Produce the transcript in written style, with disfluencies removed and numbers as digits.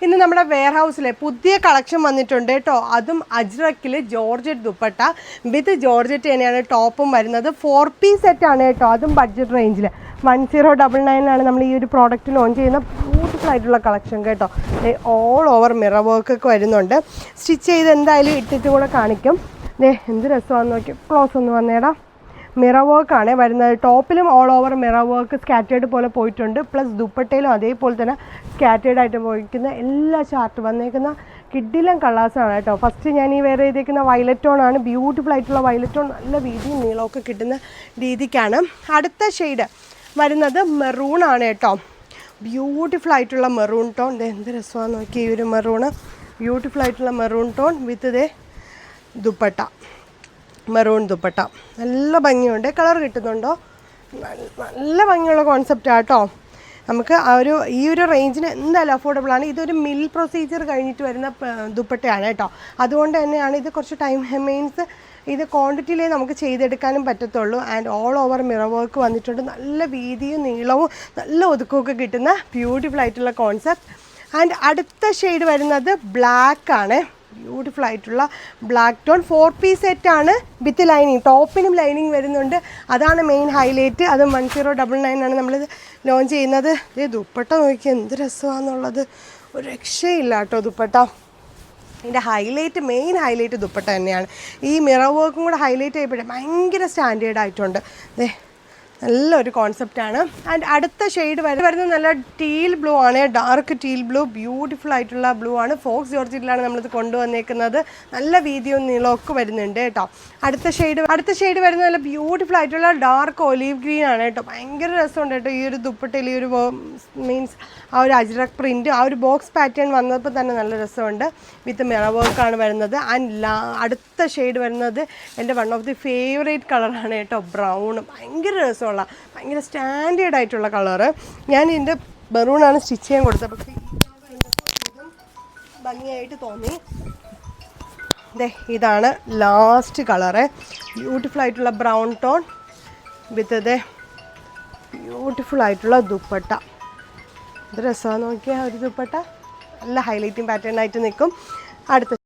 ഇന്ന് നമ്മുടെ വെയർ ഹൗസിലെ പുതിയ കളക്ഷൻ വന്നിട്ടുണ്ട് കേട്ടോ. അതും അജ്രക്കിൽ ജോർജറ്റ് ദുപ്പട്ട വിത്ത് ജോർജറ്റ് തന്നെയാണ് ടോപ്പും വരുന്നത്. 4 പീസ് സെറ്റാണ് കേട്ടോ. അതും ബഡ്ജറ്റ് റേഞ്ചിൽ 1099 നമ്മൾ ഈ ഒരു പ്രോഡക്റ്റ് ലോഞ്ച് ചെയ്യുന്ന ബ്യൂട്ടിഫുൾ ആയിട്ടുള്ള കളക്ഷൻ കേട്ടോ. ഓൾ ഓവർ മിറർ വർക്ക് ഒക്കെ വരുന്നുണ്ട്. സ്റ്റിച്ച് ചെയ്ത് എന്തായാലും ഇട്ടിട്ട് കൂടെ കാണിക്കും. എന്ത് രസമാണെന്ന് നോക്കി. ക്ലോസ് ഒന്ന് വന്നേടാ. മിറർ വർക്കാണ് വരുന്നത്. ടോപ്പിലും all over mirror work scattered പോലെ പോയിട്ടുണ്ട്. പ്ലസ് ദുപ്പട്ടയിലും അതേപോലെ തന്നെ സ്കാറ്റേർഡ് ആയിട്ട് പോയിരിക്കുന്ന എല്ലാ ചാർട്ട് വന്നേക്കുന്ന കിഡിലും കളേഴ്സാണ് കേട്ടോ. ഫസ്റ്റ് ഞാൻ ഈ വെയർ ചെയ്തേക്കുന്ന വയലറ്റ് ടോണാണ്. ബ്യൂട്ടിഫുൾ ആയിട്ടുള്ള വയലറ്റ് ടോൺ, നല്ല വീതിയും നീളമൊക്കെ കിട്ടുന്ന രീതിക്കാണ്. അടുത്ത ഷെയ്ഡ് വരുന്നത് മെറൂൺ ആണ് കേട്ടോ. ബ്യൂട്ടിഫുൾ ആയിട്ടുള്ള മെറൂൺ ടോൺ. എന്ത് രസമാണെന്ന് നോക്കി. ഈ ഒരു മെറൂണ് ബ്യൂട്ടിഫുൾ ആയിട്ടുള്ള മെറൂൺ ടോൺ വിത്ത് ദുപ്പട്ട. മെറൂൺ ദുപ്പട്ട നല്ല ഭംഗിയുണ്ട്. കളർ കിട്ടുന്നുണ്ടോ? നല്ല ഭംഗിയുള്ള കോൺസെപ്റ്റാണ് കേട്ടോ. നമുക്ക് ഈ ഒരു റേഞ്ചിന് എന്തായാലും അഫോർഡബിൾ ആണ്. ഇതൊരു മിൽ പ്രൊസീജിയർ കഴിഞ്ഞിട്ട് വരുന്ന ദുപ്പട്ടയാണ് കേട്ടോ. അതുകൊണ്ട് തന്നെയാണ് ഇത് കുറച്ച് ടൈം മീൻസ് ഇത് ക്വാണ്ടിറ്റിയിലേ നമുക്ക് ചെയ്തെടുക്കാനും പറ്റത്തുള്ളൂ. And all over mirror work വന്നിട്ടുണ്ട്. നല്ല വീതിയും നീളവും നല്ല ഒതുക്കമൊക്കെ കിട്ടുന്ന ബ്യൂട്ടിഫുൾ ആയിട്ടുള്ള കോൺസെപ്റ്റ്. ആൻഡ് അടുത്ത ഷെയ്ഡ് വരുന്നത് ബ്ലാക്ക് ആണ്. ബ്യൂട്ടിഫുൾ ആയിട്ടുള്ള ബ്ലാക്ക് ടോൺ 4 പീസ് സെറ്റാണ് വിത്ത് ലൈനിങ്. ടോപ്പിനും ലൈനിങ് വരുന്നുണ്ട്. അതാണ് മെയിൻ ഹൈലൈറ്റ്. അത് 1099 ആണ് നമ്മളിത് ലോഞ്ച് ചെയ്യുന്നത്. ദുപ്പട്ട നോക്കി എന്ത് രസമാണെന്നുള്ളത്. ഒരു രക്ഷയില്ല കേട്ടോ ദുപ്പട്ട. ഇതിൻ്റെ ഹൈലൈറ്റ്, മെയിൻ ഹൈലൈറ്റ് ദുപ്പട്ട തന്നെയാണ്. ഈ മിറർ വർക്കും കൂടെ ഹൈലൈറ്റ് ചെയ്യപ്പെട്ടെ ഭയങ്കര സ്റ്റാൻഡേർഡ് ആയിട്ടുണ്ട്. നല്ലൊരു കോൺസെപ്റ്റാണ്. ആൻഡ് അടുത്ത ഷെയ്ഡ് വരുന്നത് നല്ല ടീൽ ബ്ലൂ ആണ്. Dark teal blue. ബ്യൂട്ടിഫുൾ ആയിട്ടുള്ള ബ്ലൂ ആണ്. ഫോക്സ് ജോർജറ്റിലാണ് നമ്മളിത് കൊണ്ടുവന്നേക്കുന്നത്. നല്ല വീതിയും നീളമൊക്കെ വരുന്നുണ്ട് കേട്ടോ. അടുത്ത ഷെയ്ഡ് വരുന്നത് നല്ല ബ്യൂട്ടിഫുൾ ആയിട്ടുള്ള ഡാർക്ക് ഒലീവ് ഗ്രീൻ ആണ് കേട്ടോ. ഭയങ്കര രസമുണ്ട് കേട്ടോ. ഈ ഒരു ദുപ്പട്ടയിൽ ഈ ഒരു മീൻസ് ആ ഒരു അജ്രക് പ്രിൻറ്റ്, ആ ഒരു ബോക്സ് പാറ്റേൺ വന്നപ്പോൾ തന്നെ നല്ല രസമുണ്ട്. വിത്ത് മിറർ വർക്കാണ് വരുന്നത്. ആൻഡ് അടുത്ത ഷെയ്ഡ് വരുന്നത് എൻ്റെ വൺ ഓഫ് ദി ഫേവറേറ്റ് കളറാണ് കേട്ടോ. ബ്രൗൺ. ഭയങ്കര രസമുള്ള, ഭയങ്കര സ്റ്റാൻഡേർഡ് ആയിട്ടുള്ള കളറ്. ഞാൻ ഇതിൻ്റെ മെറൂണാണ് സ്റ്റിച്ച് ചെയ്യാൻ കൊടുത്തത്. പക്ഷേ ഇതും ഭംഗിയായിട്ട് തോന്നി. ഇതാണ് ലാസ്റ്റ് കളറ്. ബ്യൂട്ടിഫുൾ ആയിട്ടുള്ള ബ്രൗൺ ടോൺ വിത്ത് ബ്യൂട്ടിഫുൾ ആയിട്ടുള്ള ദുപ്പട്ട. ഇത് രസമാണ് നോക്കിയാൽ ഒരു ദുപ്പട്ട. നല്ല ഹൈലൈറ്റിംഗ് പാറ്റേൺ ആയിട്ട് നിൽക്കും. അടുത്ത